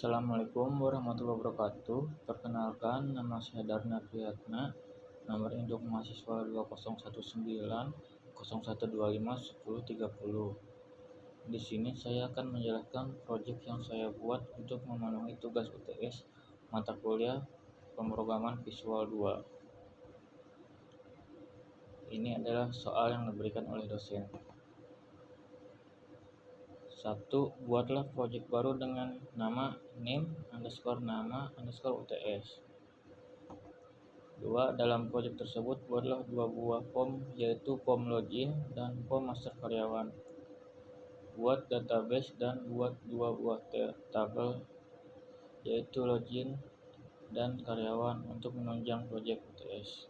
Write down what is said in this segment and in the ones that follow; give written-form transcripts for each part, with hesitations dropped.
Assalamualaikum warahmatullahi wabarakatuh. Perkenalkan, nama saya Darna Priyatna. Nomor induk mahasiswa 201901251030. Di sini saya akan menjelaskan proyek yang saya buat untuk memenuhi tugas UTS mata kuliah pemrograman Visual 2. Ini adalah soal yang diberikan oleh dosen. 1. Buatlah proyek baru dengan nama name_nama_UTS. 2. Dalam proyek tersebut buatlah 2 buah form, yaitu form login dan form master karyawan. Buat database dan buat 2 buah tabel, yaitu login dan karyawan untuk menunjang proyek UTS.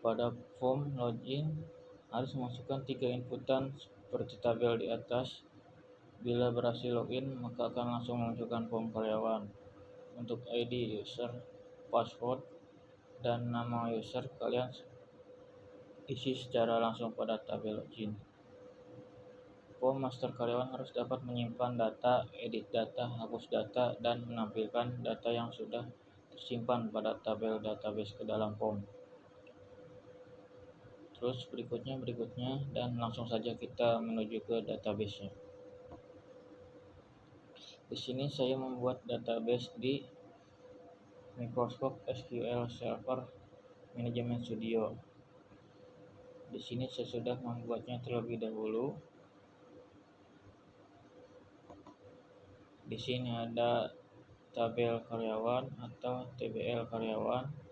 Pada form login harus memasukkan 3 inputan seperti tabel di atas. Bila berhasil login, maka akan langsung memasukkan form karyawan. Untuk ID user, password, dan nama user kalian isi secara langsung pada tabel login. Form master karyawan harus dapat menyimpan data, edit data, hapus data, dan menampilkan data yang sudah tersimpan pada tabel database ke dalam form. Terus berikutnya, dan langsung saja kita menuju ke database-nya. Di sini saya membuat database di Microsoft SQL Server Management Studio. Di sini saya sudah membuatnya terlebih dahulu. Di sini ada tabel karyawan atau TBL karyawan.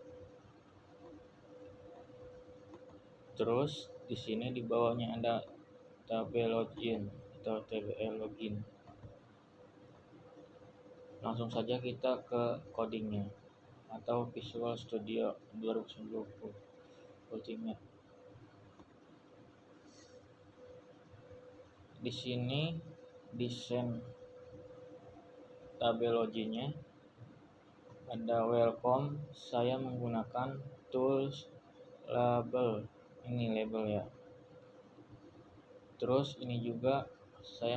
Terus di sini di bawahnya ada tabel login atau TBL login. Langsung saja kita ke codingnya atau Visual Studio 2020 Ultimate. Di sini desain tabel loginnya ada welcome. Saya menggunakan tools label, ini label ya. Terus ini juga saya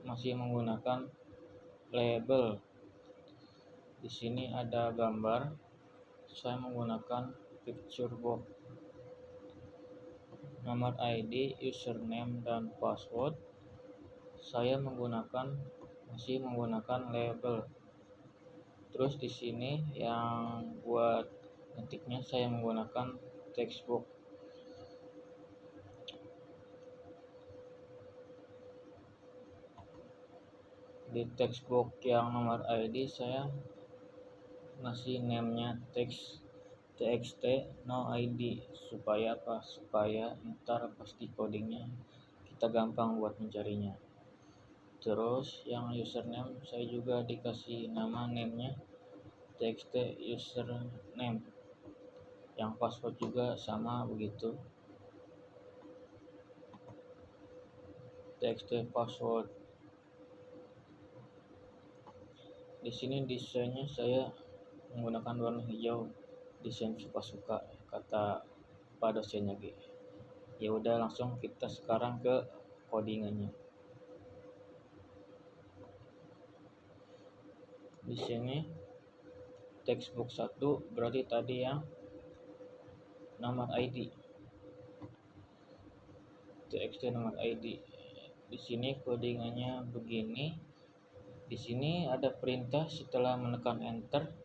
masih menggunakan label. Di sini ada gambar. Saya menggunakan picture box. Nomor ID, username, dan password saya masih menggunakan label. Terus di sini yang buat ngetiknya saya menggunakan textbook. Di textbook yang nomor ID saya ngasih name-nya txt no ID supaya ntar pas di codingnya kita gampang buat mencarinya. Terus yang username saya juga dikasih nama name-nya txt username. Yang password juga sama begitu, txt password. Di sini desainnya saya menggunakan warna hijau, desain suka-suka kata Pak dosennya gitu. Ya udah, langsung kita sekarang ke codingannya. Di sini textbook 1 berarti tadi yang nomor ID, txt nomor ID. Di sini codingannya begini. Di sini ada perintah setelah menekan enter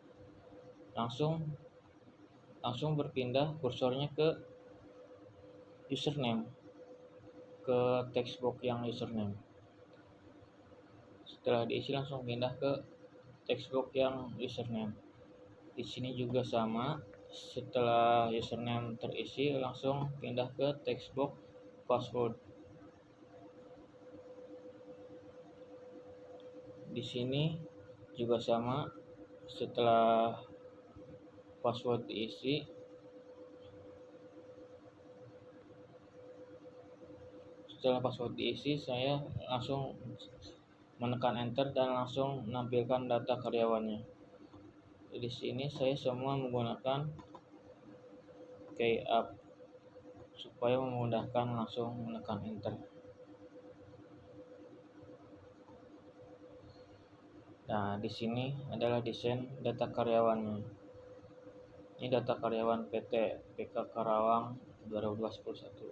langsung berpindah kursornya ke username, ke textbook yang username. Setelah diisi langsung pindah ke textbook yang username. Di sini juga sama, setelah username terisi langsung pindah ke textbook password. Di sini juga sama, setelah password diisi saya langsung menekan enter dan langsung menampilkan data karyawannya. Di sini saya semua menggunakan keyup supaya memudahkan langsung menekan enter. Nah, di sini adalah desain data karyawannya. Ini data karyawan PT PK Karawang 2021.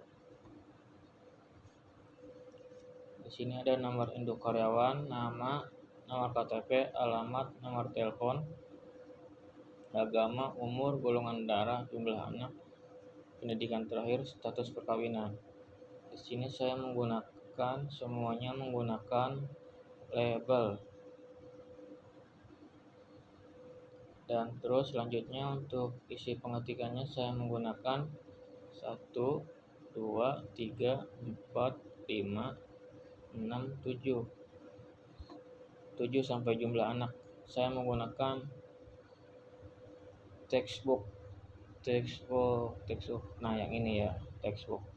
Di sini ada nomor induk karyawan, nama, nomor KTP, alamat, nomor telepon, agama, umur, golongan darah, jumlah anak, pendidikan terakhir, status perkawinan. Di sini saya semuanya menggunakan label. Dan terus selanjutnya untuk isi pengetikannya saya menggunakan 1, 2, 3, 4, 5, 6, 7 sampai jumlah anak. Saya menggunakan textbook. Nah, yang ini ya, textbook.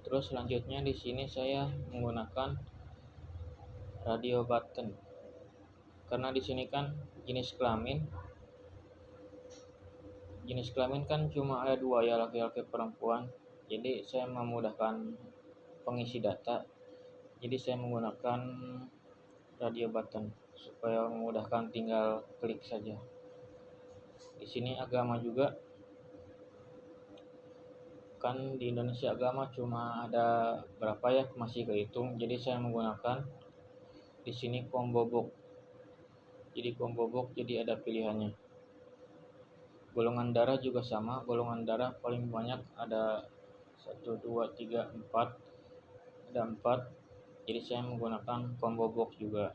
Terus selanjutnya di sini saya menggunakan radio button. Karena di sini kan jenis kelamin kan cuma ada 2 ya, laki-laki perempuan. Jadi saya memudahkan pengisi data. Jadi saya menggunakan radio button supaya memudahkan, tinggal klik saja. Di sini agama juga, kan di Indonesia agama cuma ada berapa ya, masih kehitung. Jadi saya menggunakan di sini combo box. Jadi combo box jadi ada pilihannya. Golongan darah juga sama, golongan darah paling banyak ada 1, 2, 3, 4. Ada 4. Jadi saya menggunakan combo box juga.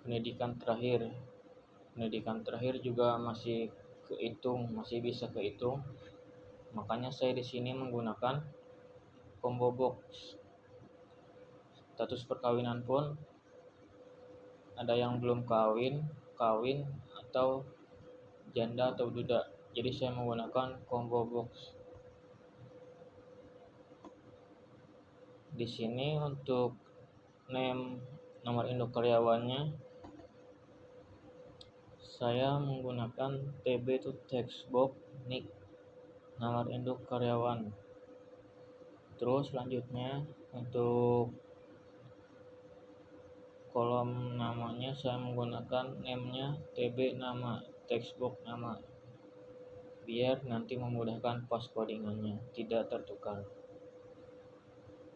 Pendidikan terakhir juga masih bisa kehitung. Makanya saya di sini menggunakan combo box. Status perkawinan pun ada yang belum kawin atau janda atau duda. Jadi saya menggunakan combo box. Di sini untuk name, nomor induk karyawannya saya menggunakan TB itu textbook, nick, nomor induk karyawan. Terus selanjutnya untuk kolom namanya saya menggunakan name-nya TB nama, textbook nama, biar nanti memudahkan pas codingannya, tidak tertukar.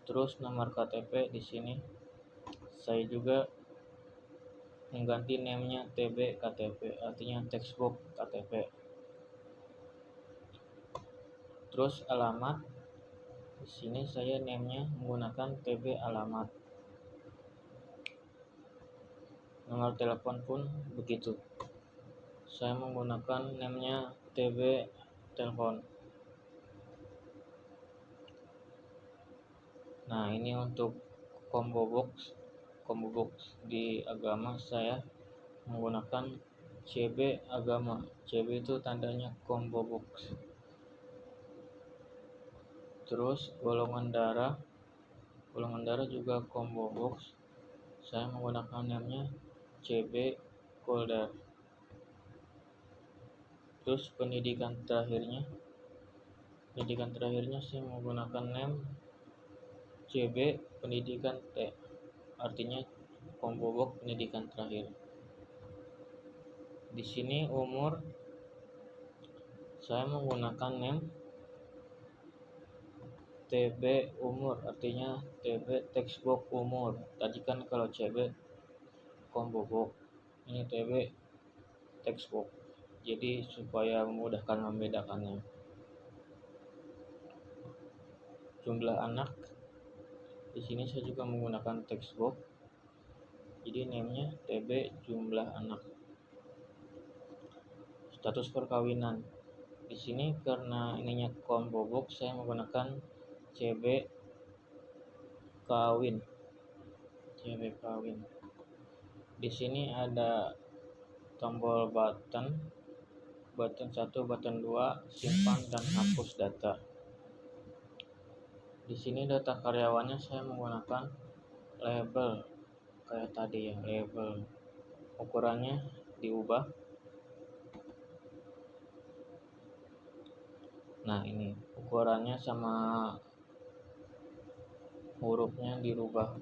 Terus nomor KTP di sini saya juga mengganti name-nya TB KTP, artinya textbook KTP. Terus alamat di sini saya name-nya menggunakan TB alamat. Nomor telepon pun begitu. Saya menggunakan name-nya TB telepon. Nah, ini untuk combo box di agama saya menggunakan CB agama. CB itu tandanya combo box. Terus golongan darah juga combo box. Saya menggunakan namanya CB Kolder. Terus pendidikan terakhirnya saya menggunakan name CB pendidikan T, artinya combo box pendidikan terakhir. Di sini umur saya menggunakan name TB umur, artinya TB textbook umur. Tadi kan kalau CB combo box, ini TB textbook. Jadi supaya memudahkan membedakannya. Jumlah anak di sini saya juga menggunakan textbook. Jadi name-nya TB jumlah anak. Status perkawinan. Di sini karena ininya combo box saya menggunakan CB kawin. Di sini ada tombol button 1, button 2, simpan dan hapus data. Di sini data karyawannya saya menggunakan label kayak tadi ya, label. Ukurannya diubah. Nah, ini ukurannya sama hurufnya dirubah.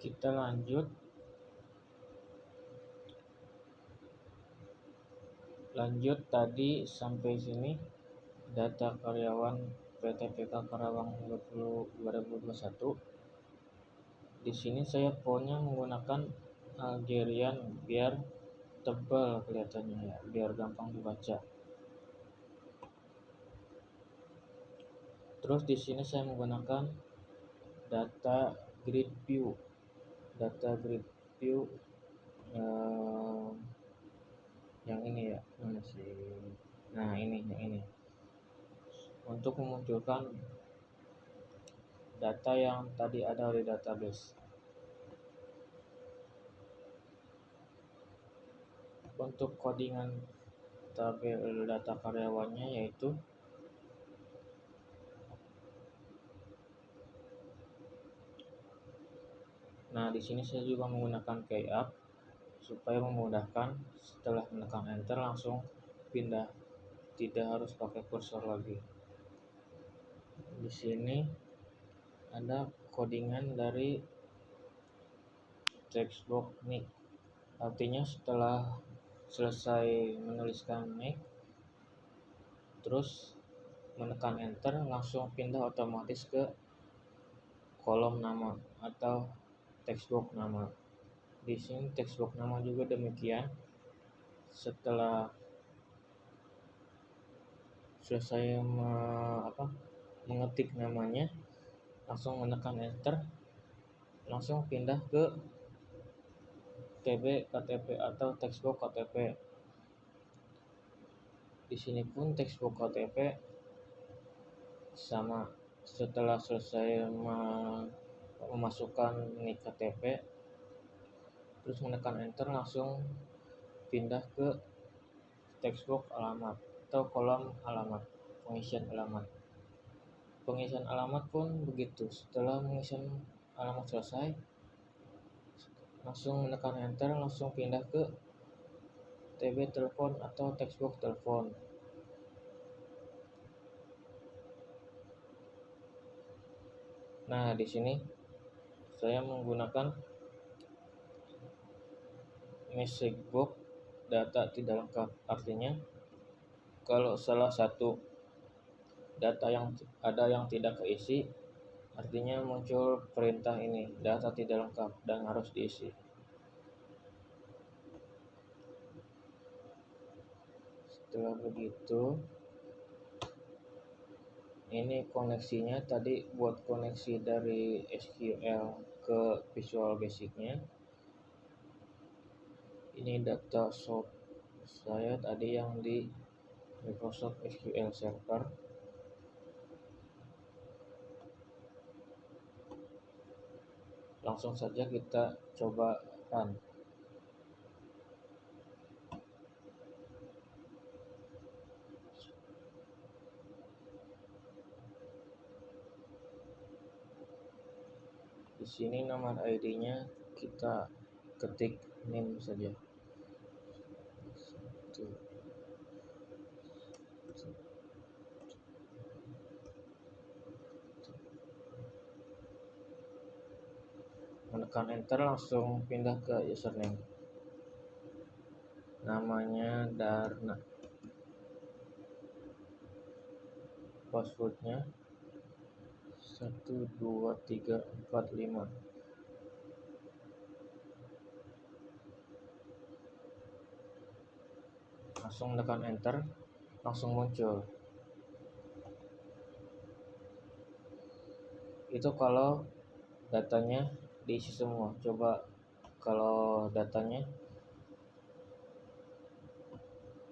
Kita lanjut tadi sampai sini data karyawan PT PK Karawang 2021. Di sini saya fontnya menggunakan Algerian biar tebal kelihatannya ya, biar gampang dibaca. Terus di sini saya menggunakan data grid view. Yang ini ya, mana sih? Nah, yang ini. Untuk memunculkan data yang tadi ada di database. Untuk codingan tabel data karyawannya yaitu di sini saya juga menggunakan keyup supaya memudahkan setelah menekan enter langsung pindah, tidak harus pakai kursor lagi. Di sini ada codingan dari textbox nick. Artinya setelah selesai menuliskan nick terus menekan enter langsung pindah otomatis ke kolom nama atau textbox nama. Di sini textbox nama juga demikian. Setelah selesai mengetik namanya, langsung menekan enter, langsung pindah ke TB KTP atau textbox KTP. Di sini pun textbox KTP sama. Setelah selesai memasukkan nick KTP, terus menekan enter langsung pindah ke textbox alamat atau kolom alamat, pengisian alamat. Pengisian alamat pun begitu, setelah pengisian alamat selesai langsung menekan enter langsung pindah ke TB telepon atau textbox telepon. Nah, di sini saya menggunakan message box data tidak lengkap. Artinya kalau salah satu data yang tidak keisi, artinya muncul perintah ini, data tidak lengkap dan harus diisi. Setelah begitu, ini koneksinya tadi buat koneksi dari SQL ke Visual Basic-nya. Ini data source saya tadi yang di Microsoft SQL Server. Langsung saja kita coba run. Di sini nomor ID-nya kita ketik name saja. Menekan enter langsung pindah ke username. Namanya Darna. Passwordnya 12345. Langsung tekan enter, langsung muncul. Itu kalau datanya diisi semua. Coba kalau datanya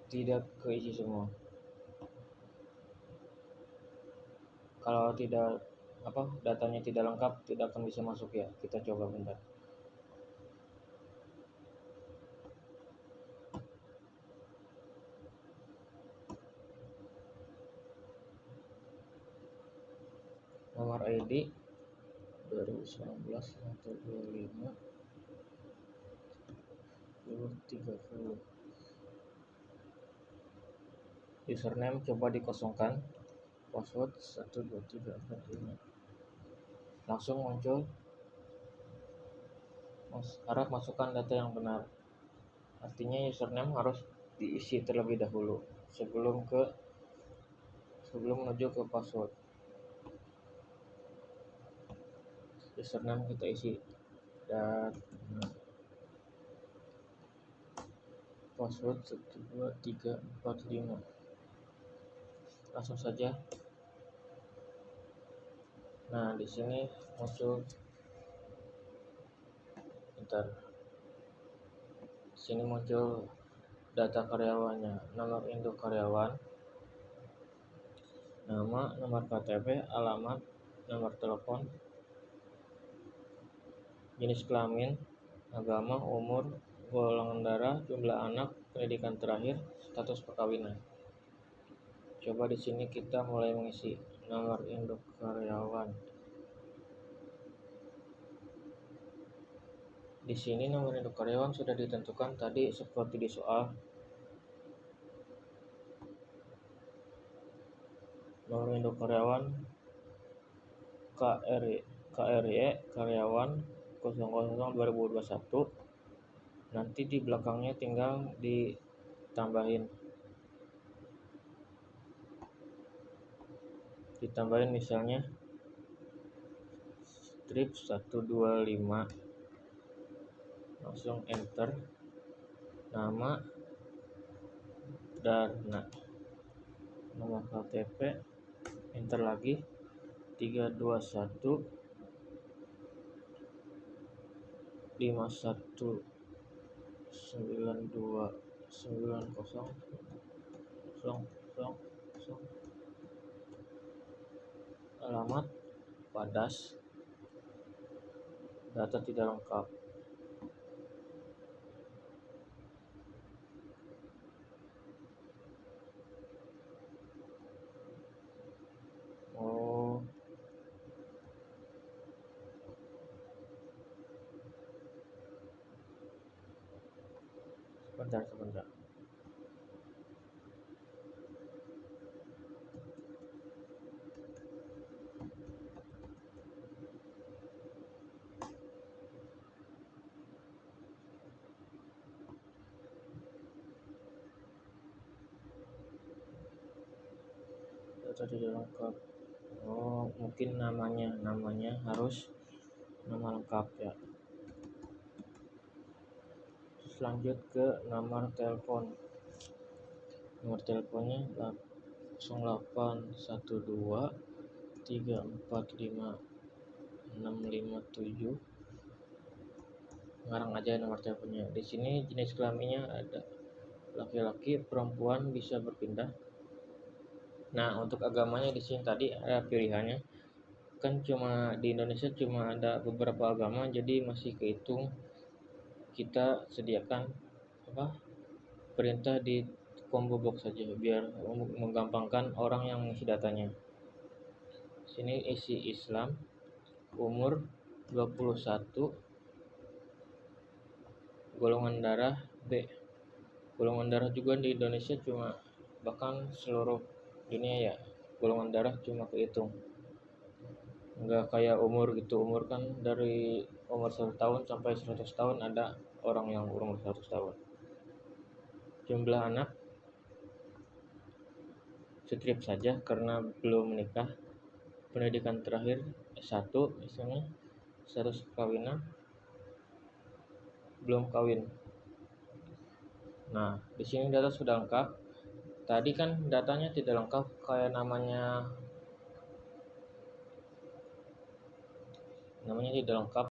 tidak keisi semua. Kalau tidak datanya tidak lengkap, tidak akan bisa masuk ya. Kita coba bentar. Nomor ID 2019 atau 25 30. Username coba dikosongkan. Password 12345. Langsung muncul harap masukkan data yang benar. Artinya username harus diisi terlebih dahulu sebelum menuju ke password. Username kita isi dan password 12345. Langsung saja. Nah, di sini muncul data karyawannya, nomor induk karyawan, nama, nomor KTP, alamat, nomor telepon, jenis kelamin, agama, umur, golongan darah, jumlah anak, pendidikan terakhir, status perkawinan. Coba di sini kita mulai mengisi nomor induk karyawan. Di sini nomor induk karyawan sudah ditentukan tadi seperti di soal. Nomor induk karyawan KRY karyawan 00/2021. Nanti di belakangnya tinggal ditambahin misalnya strip 125, langsung enter, nama, Darna, nomor KTP, enter lagi 321 51 92 90 000. Alamat Padas, data tidak lengkap. Sebentar. Data tidak lengkap. Mungkin namanya harus nama lengkap ya. Terus lanjut ke nomor telepon. Nomor teleponnya 0812 345 657. Ngarang aja nomor teleponnya. Di sini jenis kelaminnya ada laki-laki, perempuan, bisa berpindah. Nah, untuk agamanya di sini tadi ada pilihannya. Kan cuma di Indonesia cuma ada beberapa agama, jadi masih kehitung. Kita sediakan perintah di combo box saja biar menggampangkan orang yang mengisi datanya. Sini isi Islam, umur 21, golongan darah B. Golongan darah juga di Indonesia cuma, bahkan seluruh dunia ya, golongan darah cuma kehitung. Enggak kayak umur gitu. Umur kan dari umur 1 tahun sampai 100 tahun ada orang yang umur 100 tahun. Jumlah anak strip saja karena belum menikah. Pendidikan terakhir S1 misalnya. Status perkawinan belum kawin. Nah, di sini data sudah lengkap. Tadi kan datanya tidak lengkap, kayak namanya tidak lengkap.